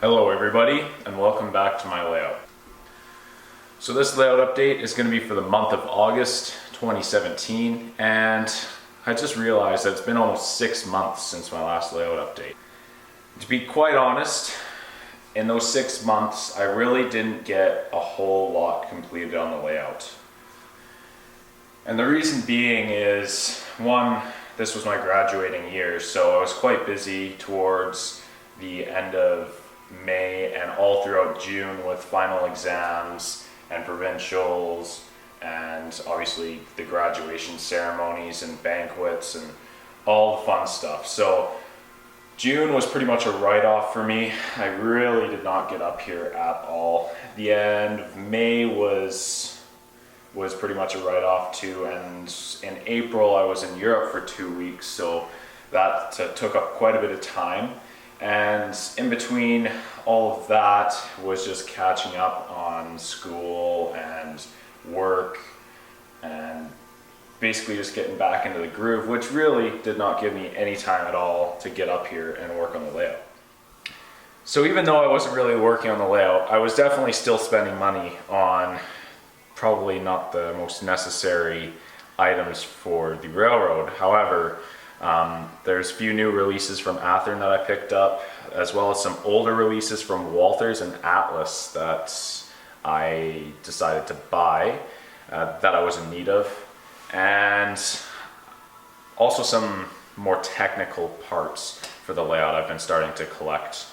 Hello everybody, and welcome back to my layout. So this layout update is going to be for the month of August 2017, and I just realized that it's been almost 6 months since my last layout update. To be quite honest, in those 6 months I really didn't get a whole lot completed on the layout. And the reason being is, one, this was my graduating year, so I was quite busy towards the end of May and all throughout June with final exams and provincials and obviously the graduation ceremonies and banquets and all the fun stuff. So June was pretty much a write-off for me. I really did not get up here at all. The end of May was pretty much a write-off too, and in April I was in Europe for 2 weeks, so that took up quite a bit of time. And in between all of that was just catching up on school and work and basically just getting back into the groove, which really did not give me any time at all to get up here and work on the layout. So even though I wasn't really working on the layout, I was definitely still spending money on probably not the most necessary items for the railroad. However, there's a few new releases from Athearn that I picked up, as well as some older releases from Walthers and Atlas that I decided to buy, that I was in need of, and also some more technical parts for the layout I've been starting to collect,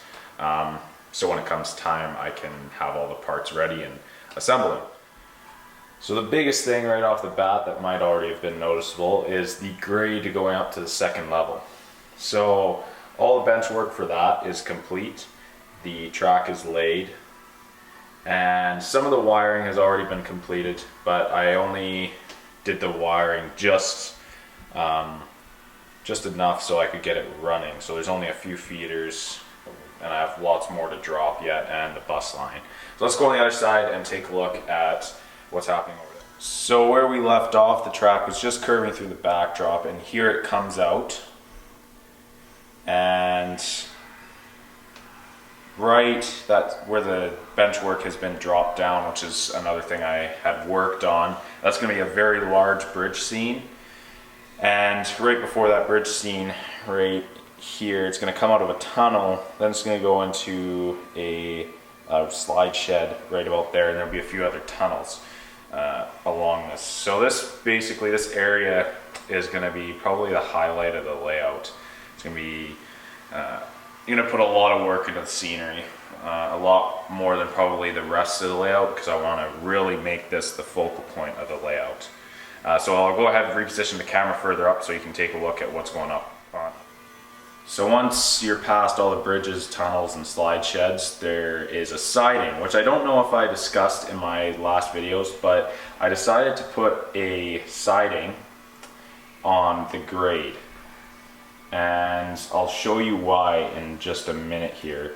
so when it comes time I can have all the parts ready and assemble them. So the biggest thing right off the bat that might already have been noticeable is the grade going up to the second level. So all the bench work for that is complete. The track is laid and some of the wiring has already been completed, but I only did the wiring just enough so I could get it running. So there's only a few feeders and I have lots more to drop yet, and the bus line. So let's go on the other side and take a look at what's happening over there. So where we left off, the track was just curving through the backdrop, and here it comes out, and right that where the bench work has been dropped down, which is another thing I had worked on, that's going to be a very large bridge scene. And right before that bridge scene, right here, it's going to come out of a tunnel, then it's going to go into a slide shed right about there, and there'll be a few other tunnels along this. So this area is going to be probably the highlight of the layout. It's going to be, you're going to put a lot of work into the scenery, a lot more than probably the rest of the layout, because I want to really make this the focal point of the layout. So I'll go ahead and reposition the camera further up so you can take a look at what's going up on. So once you're past all the bridges, tunnels, and slide sheds, there is a siding, which I don't know if I discussed in my last videos, but I decided to put a siding on the grade. And I'll show you why in just a minute here.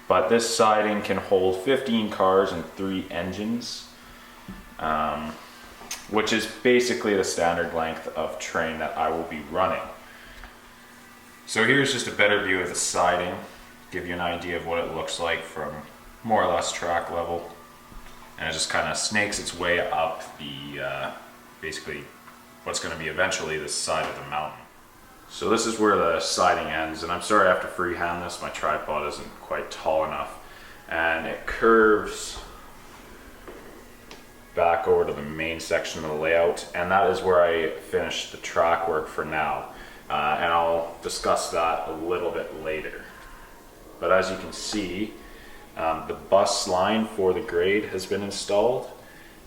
But this siding can hold 15 cars and 3 engines, which is basically the standard length of train that I will be running. So here's just a better view of the siding, give you an idea of what it looks like from more or less track level. And it just kind of snakes its way up the, basically what's going to be eventually the side of the mountain. So this is where the siding ends, and I'm sorry I have to freehand this, my tripod isn't quite tall enough. And it curves back over to the main section of the layout, and that is where I finished the track work for now. And I'll discuss that a little bit later. But as you can see, the bus line for the grade has been installed,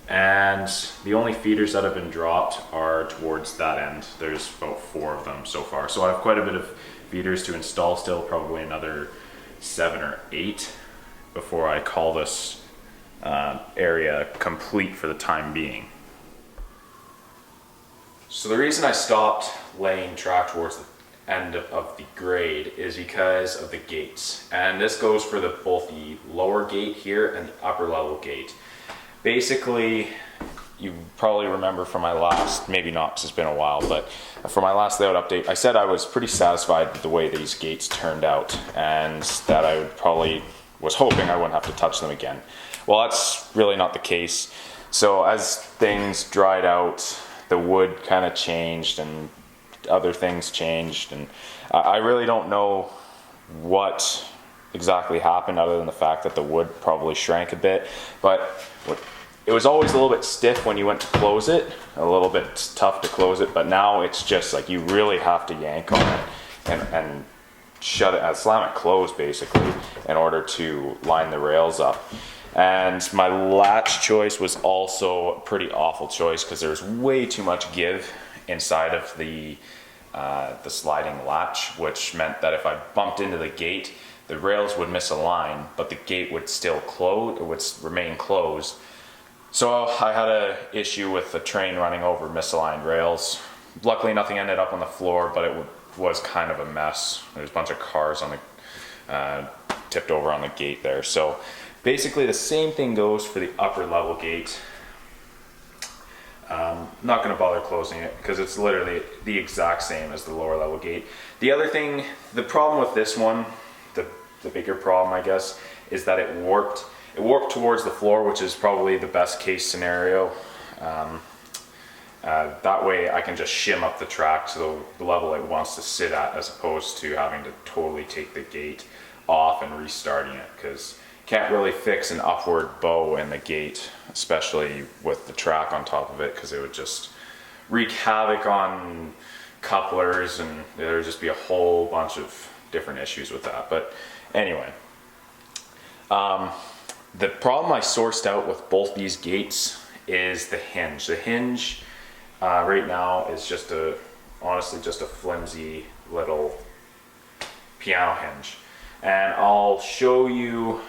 and the only feeders that have been dropped are towards that end. There's about 4 of them so far, so I have quite a bit of feeders to install still, probably another 7 or 8 before I call this area complete for the time being. So the reason I stopped laying track towards the end of the grade is because of the gates. And this goes for both the lower gate here and the upper level gate. Basically, you probably remember from my last, maybe not because it's been a while, but for my last layout update, I said I was pretty satisfied with the way these gates turned out, and that I would probably was hoping I wouldn't have to touch them again. Well, that's really not the case. So as things dried out, the wood kind of changed and other things changed, and I really don't know what exactly happened other than the fact that the wood probably shrank a bit, but it was always a little bit stiff when you went to close it, a little bit tough to close it, but now it's just like you really have to yank on it and shut it, slam it closed basically in order to line the rails up. And my latch choice was also a pretty awful choice because there's way too much give inside of the sliding latch, which meant that if I bumped into the gate, the rails would misalign, but the gate would still close, it would remain closed. So I had an issue with the train running over misaligned rails. Luckily nothing ended up on the floor, but it was kind of a mess. There's a bunch of cars on the tipped over on the gate there. So basically the same thing goes for the upper level gate. Not going to bother closing it because it's literally the exact same as the lower level gate. The other thing, the problem with this one, the bigger problem I guess, is that it warped towards the floor, which is probably the best case scenario. That way I can just shim up the track to the level it wants to sit at, as opposed to having to totally take the gate off and restarting it, because you can't really fix an upward bow in the gate, especially with the track on top of it, because it would just wreak havoc on couplers and there would just be a whole bunch of different issues with that. But anyway, the problem I sourced out with both these gates is the hinge. The hinge right now is just honestly just a flimsy little piano hinge. And I'll show you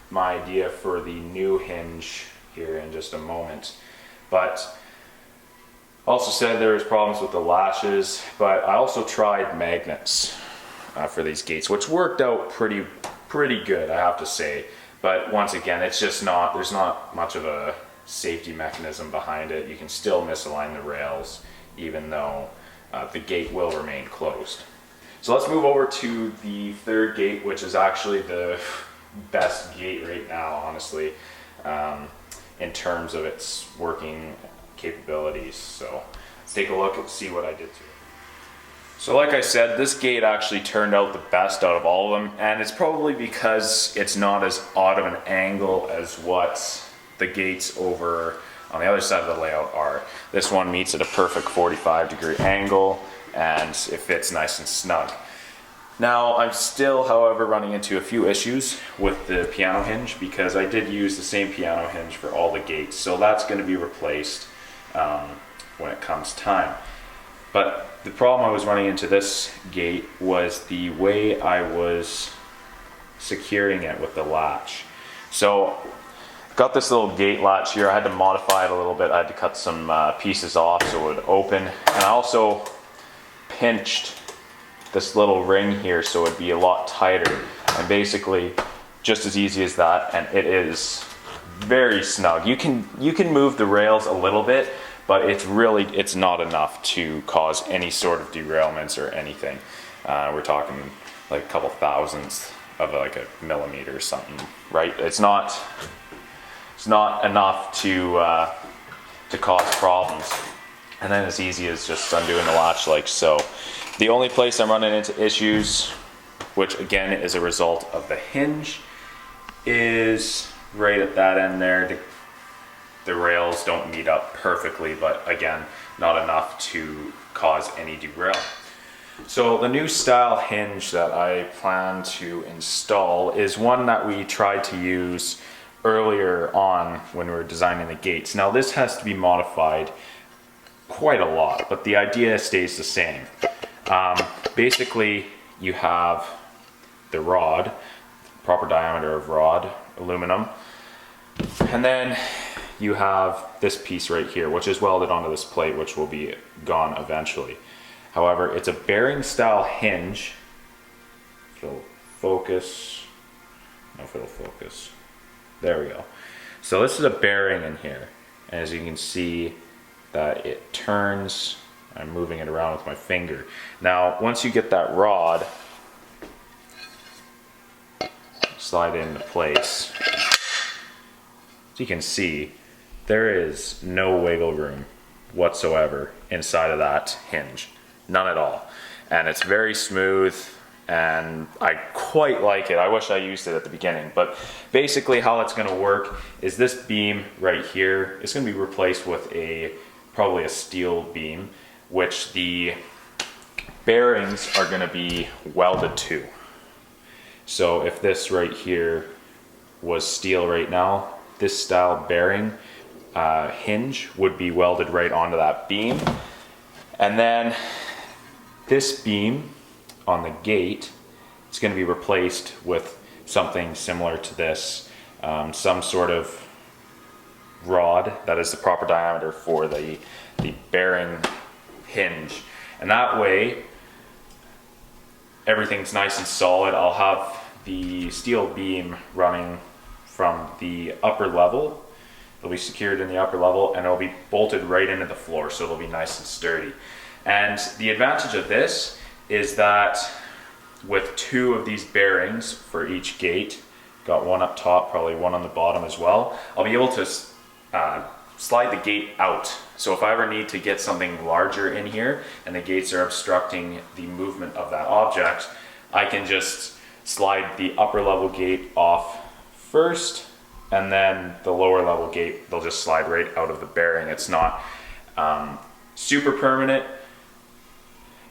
my idea for the new hinge here in just a moment. But also said there was problems with the lashes, but I also tried magnets for these gates, which worked out pretty good, I have to say. But once again, it's just there's not much of a safety mechanism behind it. You can still misalign the rails even though the gate will remain closed. So let's move over to the third gate, which is actually the best gate right now, honestly, in terms of its working capabilities. So let's take a look and see what I did to it. So like I said, this gate actually turned out the best out of all of them, and it's probably because it's not as odd of an angle as what the gates over on the other side of the layout are. This one meets at a perfect 45-degree angle and it fits nice and snug. Now I'm still, however, running into a few issues with the piano hinge because I did use the same piano hinge for all the gates, so that's going to be replaced when it comes time. But the problem I was running into this gate was the way I was securing it with the latch. So got this little gate latch here. I had to modify it a little bit. I had to cut some pieces off so it would open, and I also pinched this little ring here so it'd be a lot tighter, and basically just as easy as that, and it is very snug. You can move the rails a little bit, but it's not enough to cause any sort of derailments or anything. We're talking like a couple thousandths of like a millimeter or something, right? It's not enough to cause problems. And then as easy as just undoing the latch like so. The only place I'm running into issues, which again is a result of the hinge, is right at that end there. The rails don't meet up perfectly, but again, not enough to cause any derailment. So the new style hinge that I plan to install is one that we tried to use earlier on when we were designing the gates. Now this has to be modified quite a lot, but the idea stays the same. Basically, you have the rod, proper diameter of rod, aluminum, and then you have this piece right here, which is welded onto this plate, which will be gone eventually. However, it's a bearing style hinge. If it'll focus, I don't know if it'll focus. There we go. So this is a bearing in here, and as you can see that it turns. I'm moving it around with my finger. Now once you get that rod slide into place. As you can see, there is no wiggle room whatsoever inside of that hinge. None at all. And it's very smooth, and I quite like it. I wish I used it at the beginning, but basically how it's gonna work is this beam right here is gonna be replaced with probably a steel beam, which the bearings are gonna be welded to. So if this right here was steel right now, this style bearing hinge would be welded right onto that beam. And then this beam on the gate is going to be replaced with something similar to this, some sort of rod that is the proper diameter for the bearing hinge. And that way, everything's nice and solid. I'll have the steel beam running from the upper level. It'll be secured in the upper level, and it'll be bolted right into the floor, so it'll be nice and sturdy. And the advantage of this is that with two of these bearings for each gate, got one up top, probably one on the bottom as well, I'll be able to slide the gate out. So if I ever need to get something larger in here and the gates are obstructing the movement of that object, I can just slide the upper level gate off first, and then the lower level gate, they'll just slide right out of the bearing. It's not super permanent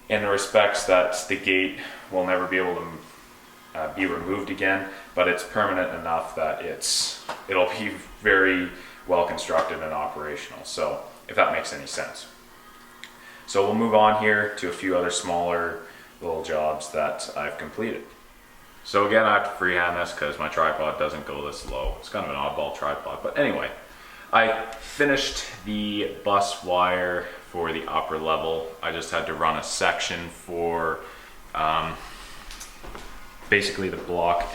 in the respects that the gate will never be able to be removed again, but it's permanent enough that it'll be very well constructed and operational. So if that makes any sense. So we'll move on here to a few other smaller little jobs that I've completed. So again, I have to freehand this because my tripod doesn't go this low. It's kind of an oddball tripod, but anyway, I finished the bus wire for the upper level. I just had to run a section for, basically the block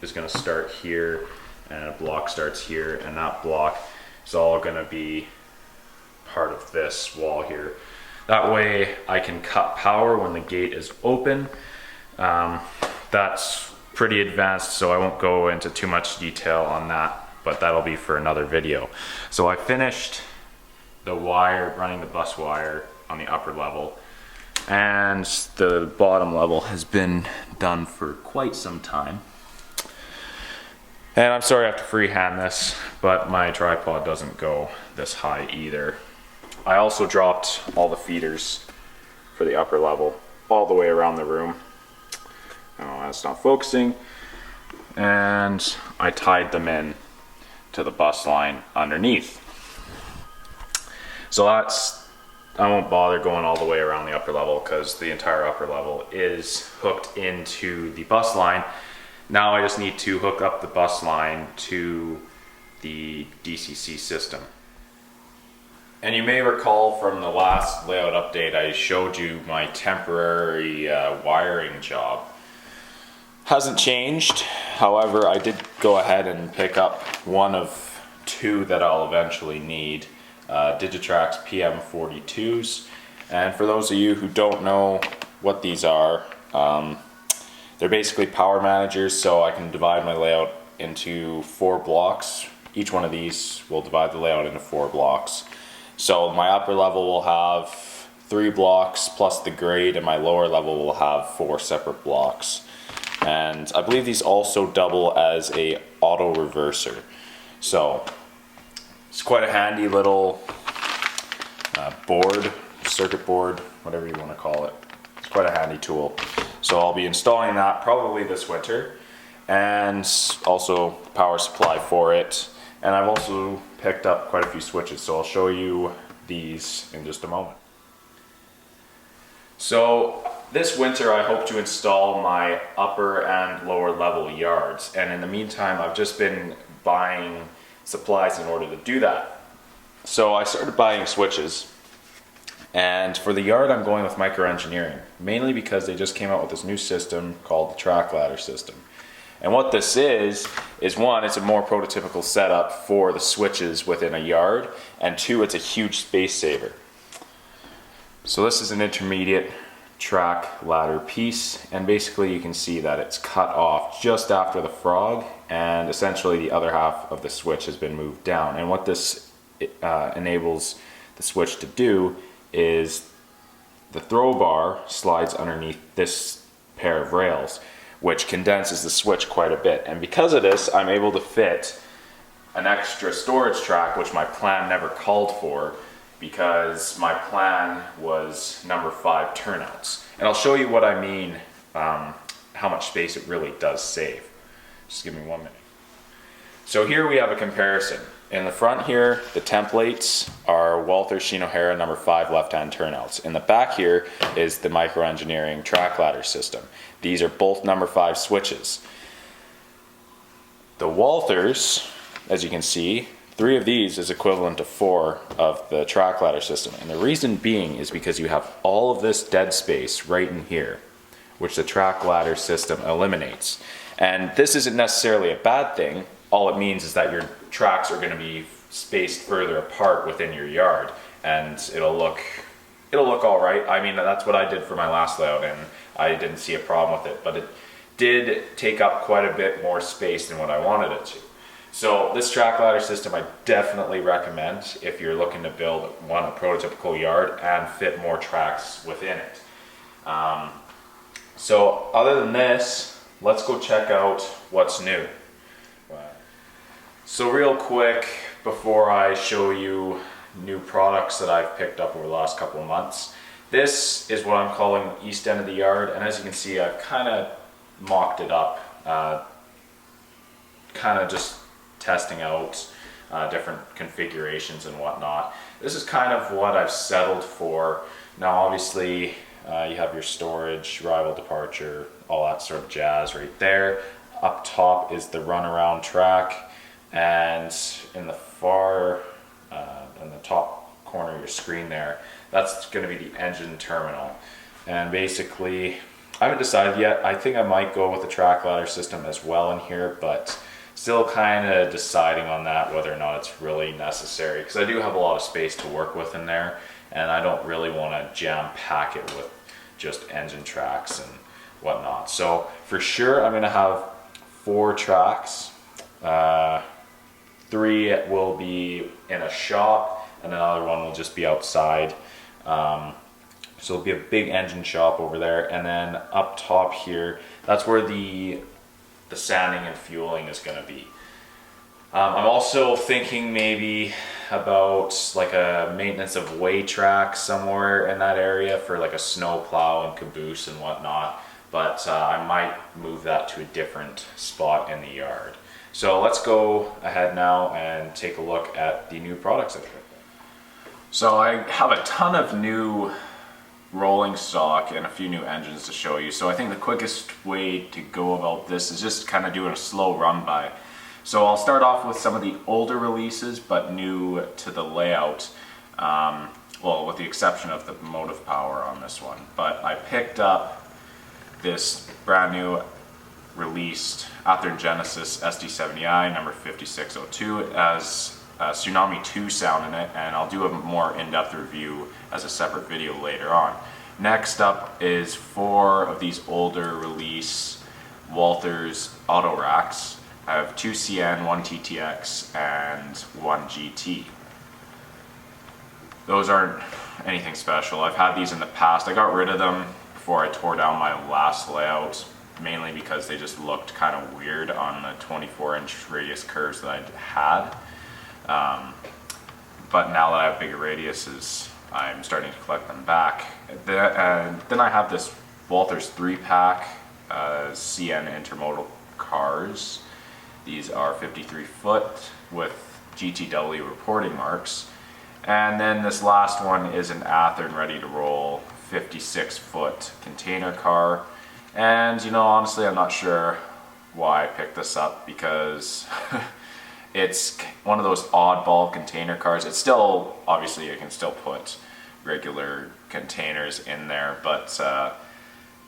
is gonna start here, and a block starts here, and that block is all gonna be part of this wall here. That way I can cut power when the gate is open. That's pretty advanced, so I won't go into too much detail on that, but that'll be for another video. So I finished the wire, running the bus wire on the upper level, and the bottom level has been done for quite some time. And I'm sorry I have to freehand this, but my tripod doesn't go this high either. I also dropped all the feeders for the upper level all the way around the room. Oh, that's not focusing. And I tied them in to the bus line underneath. So I won't bother going all the way around the upper level because the entire upper level is hooked into the bus line. Now I just need to hook up the bus line to the DCC system. And you may recall from the last layout update, I showed you my temporary wiring job. Hasn't changed. However, I did go ahead and pick up one of two that I'll eventually need. Digitrax PM42s. And for those of you who don't know what these are, they're basically power managers, so I can divide my layout into 4 blocks. Each one of these will divide the layout into 4 blocks. So my upper level will have 3 blocks plus the grade, and my lower level will have 4 separate blocks. And I believe these also double as a auto reverser. So it's quite a handy little board, circuit board, whatever you want to call it. It's quite a handy tool. So I'll be installing that probably this winter, and also power supply for it. And I've also picked up quite a few switches, so I'll show you these in just a moment. So this winter I hope to install my upper and lower level yards, and in the meantime I've just been buying supplies in order to do that. So I started buying switches, and for the yard I'm going with Micro Engineering, mainly because they just came out with this new system called the track ladder system. And what this is one, it's a more prototypical setup for the switches within a yard, and 2, it's a huge space saver. So this is an intermediate track ladder piece, and basically you can see that it's cut off just after the frog, and essentially the other half of the switch has been moved down. And what this enables the switch to do is the throw bar slides underneath this pair of rails, which condenses the switch quite a bit. And because of this, I'm able to fit an extra storage track, which my plan never called for, because my plan was number 5 turnouts. And I'll show you what I mean, how much space it really does save. Just give me 1 minute. So here we have a comparison. In the front here, the templates are Walther Shinohara number 5 left-hand turnouts. In the back here is the Micro Engineering track ladder system. These are both number 5 switches. The Walthers, as you can see, 3 of these is equivalent to 4 of the track ladder system. And the reason being is because you have all of this dead space right in here, which the track ladder system eliminates. And this isn't necessarily a bad thing. All it means is that your tracks are going to be spaced further apart within your yard, and it'll look all right. I mean, that's what I did for my last layout, and I didn't see a problem with it, but it did take up quite a bit more space than what I wanted it to. So this track ladder system I definitely recommend if you're looking to build a prototypical yard and fit more tracks within it. So other than this, let's go check out what's new. So real quick, before I show you new products that I've picked up over the last couple of months, this is what I'm calling east end of the yard, and as you can see, I've kind of mocked it up, kind of just testing out different configurations and whatnot. This is kind of what I've settled for. Now obviously you have your storage, rival departure, all that sort of jazz right there. Up top is the runaround track, and in the in the top corner of your screen there, that's going to be the engine terminal. And basically, I haven't decided yet. I think I might go with the track ladder system as well in here, but still kind of deciding on that, whether or not it's really necessary, because I do have a lot of space to work with in there, and I don't really want to jam pack it with just engine tracks and whatnot. So for sure, I'm going to have 4 tracks. 3 will be in a shop, and another one will just be outside. So it'll be a big engine shop over there, and then up top here, that's where the sanding and fueling is going to be. I'm also thinking maybe about like a maintenance of way track somewhere in that area for like a snow plow and caboose and whatnot, but I might move that to a different spot in the yard. So let's go ahead now and take a look at the new products I've picked up. So I have a ton of new rolling stock and a few new engines to show you. So I think the quickest way to go about this is just kind of doing a slow run by. So I'll start off with some of the older releases but new to the layout, well, with the exception of the motive power on this one. But I picked up this brand new released Athearn Genesis SD70i number 5602. It has Tsunami 2 sound in it, and I'll do a more in-depth review as a separate video later on. Next up is 4 of these older release Walthers auto racks. I have 2 CN, 1 TTX, and 1 GT. Those aren't anything special. I've had these in the past. I got rid of them before I tore down my last layout, mainly because they just looked kind of weird on the 24-inch radius curves that I had. But now that I have bigger radiuses, I'm starting to collect them back. Then I have this Walthers 3-pack CN intermodal cars. These are 53 foot with GTW reporting marks. And then this last one is an Athearn ready to roll 56 foot container car. And you know, honestly, I'm not sure why I picked this up, because it's one of those oddball container cars. It's still, obviously you can still put regular containers in there, but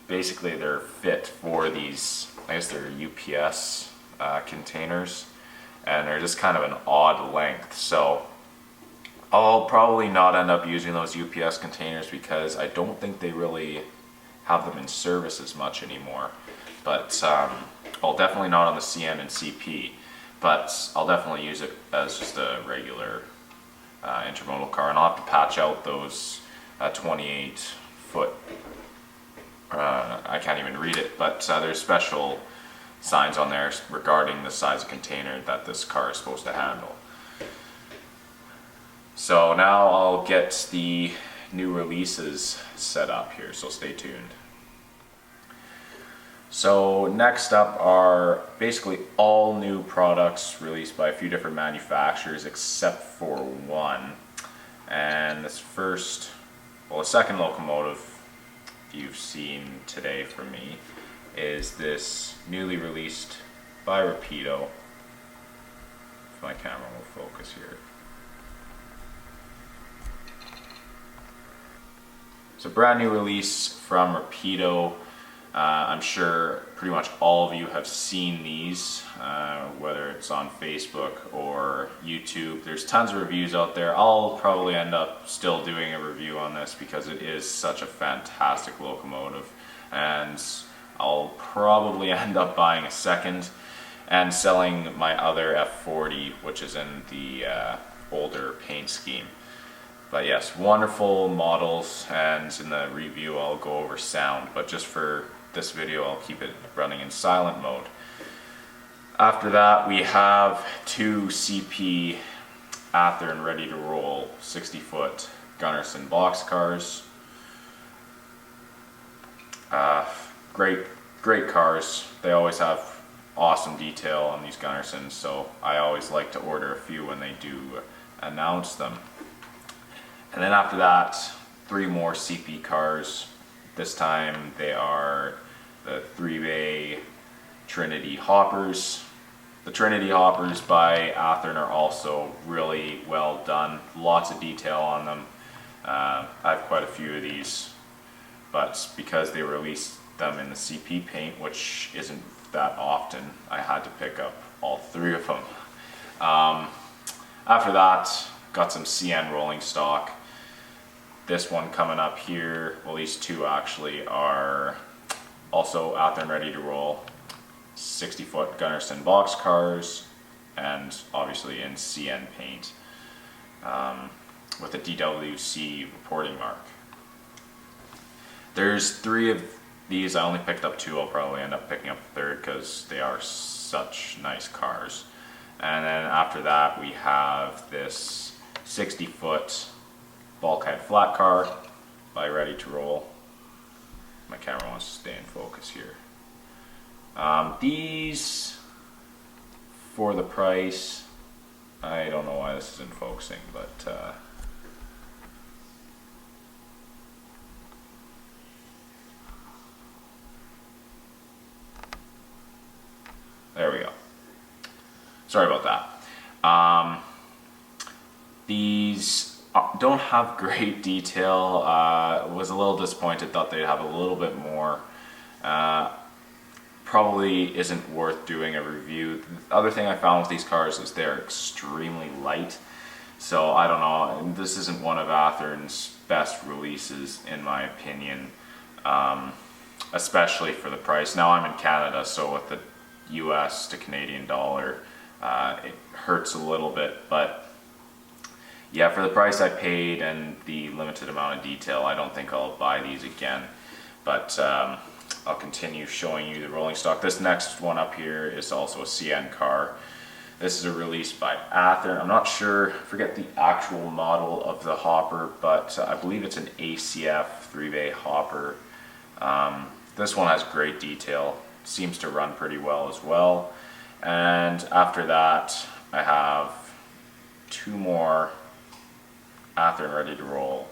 basically they're fit for these, I guess they're UPS containers, and they're just kind of an odd length. So I'll probably not end up using those UPS containers because I don't think they really have them in service as much anymore. But well, definitely not on the CN and CP, but I'll definitely use it as just a regular intermodal car, and I'll have to patch out those 28-foot, I can't even read it, but there's special signs on there regarding the size of container that this car is supposed to handle. So now I'll get the new releases set up here, so stay tuned. So next up are basically all new products released by a few different manufacturers except for one. And this first, well, the second locomotive you've seen today from me is this newly released by Rapido. If my camera will focus here. It's a brand new release from Rapido. I'm sure pretty much all of you have seen these, whether it's on Facebook or YouTube. There's tons of reviews out there. I'll probably end up still doing a review on this because it is such a fantastic locomotive, and I'll probably end up buying a second and selling my other F40, which is in the older paint scheme. But yes, wonderful models, and in the review I'll go over sound, but just for this video I'll keep it running in silent mode. After that we have two CP Athearn ready to roll 60-foot Gunnarsson boxcars. Great cars. They always have awesome detail on these Gunnarssons, so I always like to order a few when they do announce them. And then after that, three more CP cars. This time they are the 3-bay Trinity hoppers. The Trinity hoppers by Athearn are also really well done. Lots of detail on them. I have quite a few of these, but because they released them in the CP paint, which isn't that often, I had to pick up all three of them. After that, got some CN rolling stock. This one coming up here, well, these two actually are also Athearn ready to roll 60-foot Gunnarsson boxcars, and obviously in CN paint with a DWC reporting mark. There's three of these. I only picked up two. I'll probably end up picking up the third because they are such nice cars. And then after that we have this 60-foot bulkhead flat car by Ready to Roll. My camera wants to stay in focus here. These, for the price, I don't know why this isn't focusing, but there we go. Sorry about that. These don't have great detail. Was a little disappointed, thought they'd have a little bit more. Probably isn't worth doing a review. The other thing I found with these cars is they're extremely light, so I don't know, this isn't one of Athearn's best releases in my opinion, especially for the price. Now I'm in Canada, so with the US to Canadian dollar it hurts a little bit, but yeah, for the price I paid and the limited amount of detail, I don't think I'll buy these again. But I'll continue showing you the rolling stock. This next one up here is also a CN car. This is a release by Athearn. I'm not sure, forget the actual model of the hopper, but I believe it's an ACF 3-bay hopper. This one has great detail, seems to run pretty well as well. And after that, I have two more Athearn ready to roll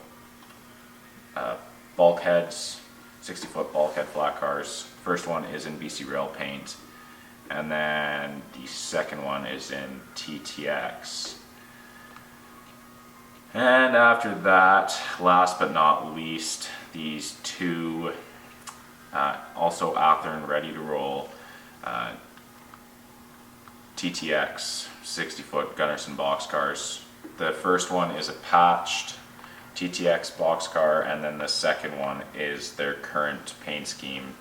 bulkheads, 60-foot bulkhead flat cars. First one is in BC Rail paint, and then the second one is in TTX. And after that, last but not least, these two also Athearn ready to roll TTX 60-foot Gunnarsson boxcars. The first one is a patched GTX boxcar, and then the second one is their current paint scheme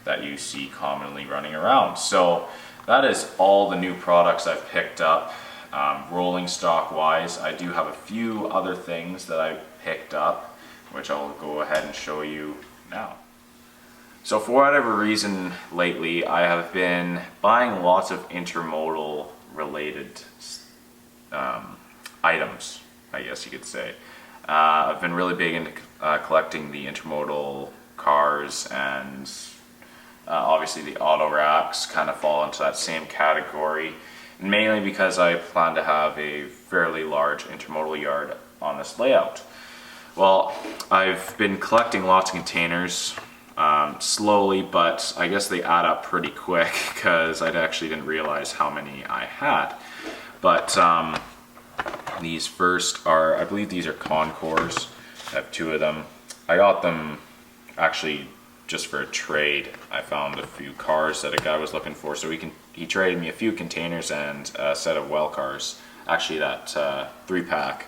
that you see commonly running around. So that is all the new products I've picked up. Rolling stock wise, I do have a few other things that I picked up, which I'll go ahead and show you now. So for whatever reason lately, I have been buying lots of intermodal related items, I guess you could say. I've been really big into collecting the intermodal cars, and obviously the auto racks kind of fall into that same category, mainly because I plan to have a fairly large intermodal yard on this layout. Well, I've been collecting lots of containers slowly, but I guess they add up pretty quick because I actually didn't realize how many I had. But these first are, I believe these are Concors. I have two of them. I got them actually just for a trade. I found a few cars that a guy was looking for, so he traded me a few containers and a set of well cars. Actually, that 3-pack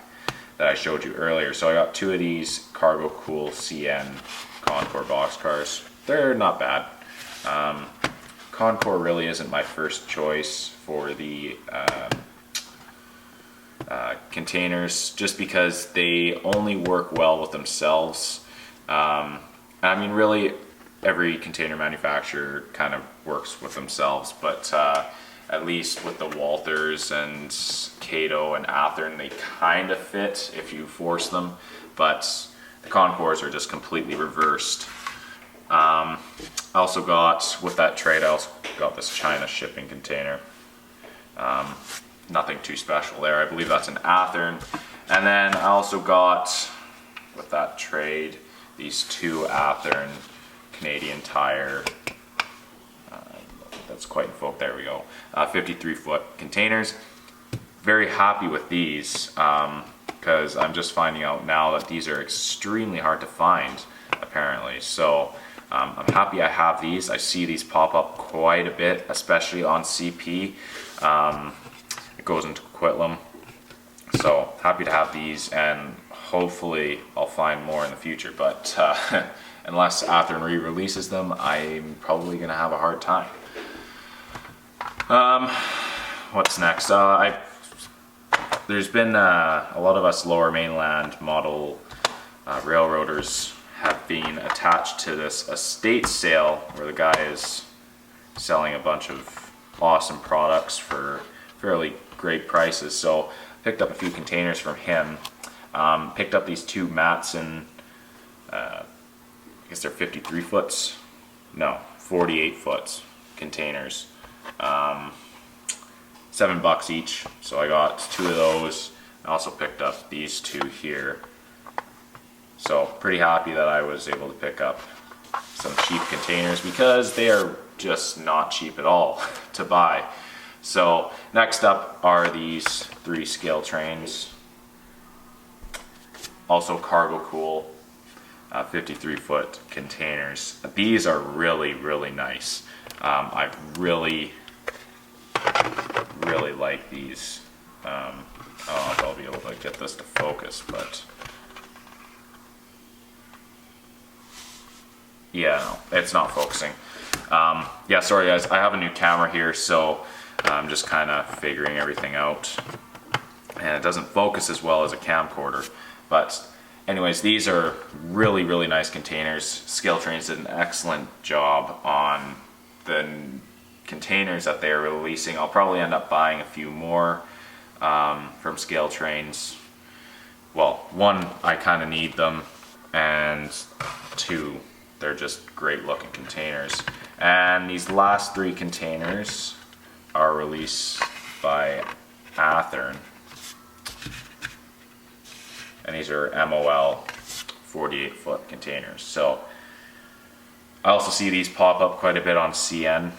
that I showed you earlier. So I got two of these Cargo Cool CN Concord boxcars. They're not bad. Concord really isn't my first choice for the containers, just because they only work well with themselves. I mean, really, every container manufacturer kind of works with themselves, but at least with the Walthers and Cato and Athearn, they kind of fit if you force them, but the Concords are just completely reversed. I also got, with that trade, I also got this China shipping container. Nothing too special there. I believe that's an Athearn. And then I also got, with that trade, these two Athearn Canadian Tire, that's quite in folk, there we go, 53-foot containers. Very happy with these, because I'm just finding out now that these are extremely hard to find, apparently. So I'm happy I have these. I see these pop up quite a bit, especially on CP. It goes into Quitlam. So happy to have these, and hopefully I'll find more in the future. But unless Athearn re-releases them, I'm probably going to have a hard time. What's next? There's been a lot of us lower mainland model railroaders have been attached to this estate sale where the guy is selling a bunch of awesome products for fairly great prices. So picked up a few containers from him. Picked up these two Matson, I guess they're 53 foots, no, 48 foots containers. $7 each, so I got two of those. I also picked up these two here, so pretty happy that I was able to pick up some cheap containers, because they are just not cheap at all to buy. So next up are these 3 scale trains, also Cargo Cool 53-foot containers. These are really, really nice. I really like these. I don't know if I'll be able to get this to focus, but yeah, no, it's not focusing. Yeah, sorry guys, I have a new camera here, so I'm just kind of figuring everything out, and it doesn't focus as well as a camcorder. But anyways, these are really, really nice containers. Scale Trains did an excellent job on the containers that they are releasing. I'll probably end up buying a few more from Scale Trains. Well, one, I kind of need them, and two, they're just great looking containers. And these last 3 containers are released by Athearn, and these are MOL 48-foot containers. So I also see these pop up quite a bit on CN,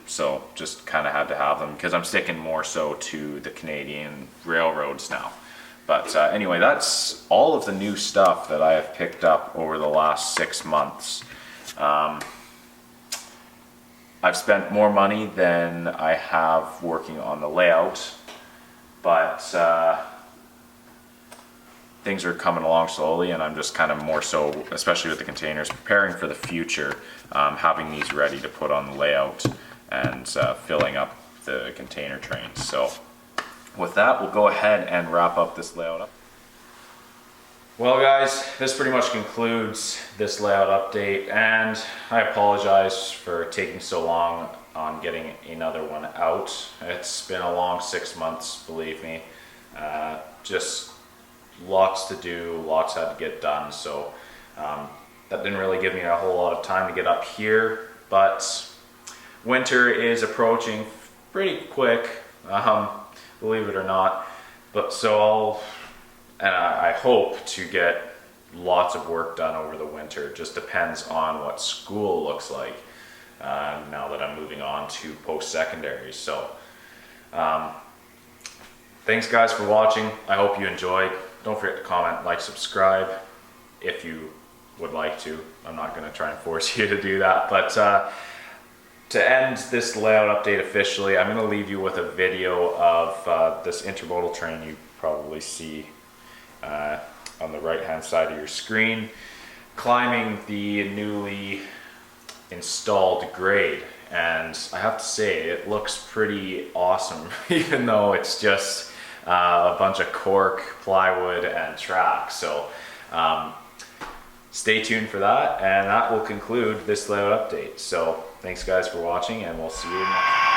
so just kind of had to have them because I'm sticking more so to the Canadian railroads now. But anyway, that's all of the new stuff that I have picked up over the last 6 months. I've spent more money than I have working on the layout, but things are coming along slowly, and I'm just kind of more so, especially with the containers, preparing for the future, having these ready to put on the layout and filling up the container trains. So with that, we'll go ahead and wrap up this layout. Well guys, this pretty much concludes this layout update, and I apologize for taking so long on getting another one out. It's been a long 6 months, believe me. Just lots to do, lots had to get done, so that didn't really give me a whole lot of time to get up here, but winter is approaching pretty quick, believe it or not. But so I hope to get lots of work done over the winter. It just depends on what school looks like now that I'm moving on to post-secondary. So thanks guys for watching. I hope you enjoyed. Don't forget to comment, like, subscribe if you would like to. I'm not going to try and force you to do that, but to end this layout update officially, I'm going to leave you with a video of this intermodal train you probably see on the right hand side of your screen, climbing the newly installed grade. And I have to say, it looks pretty awesome, even though it's just a bunch of cork, plywood, and track. So stay tuned for that, and that will conclude this layout update. So thanks guys for watching, and we'll see you next time.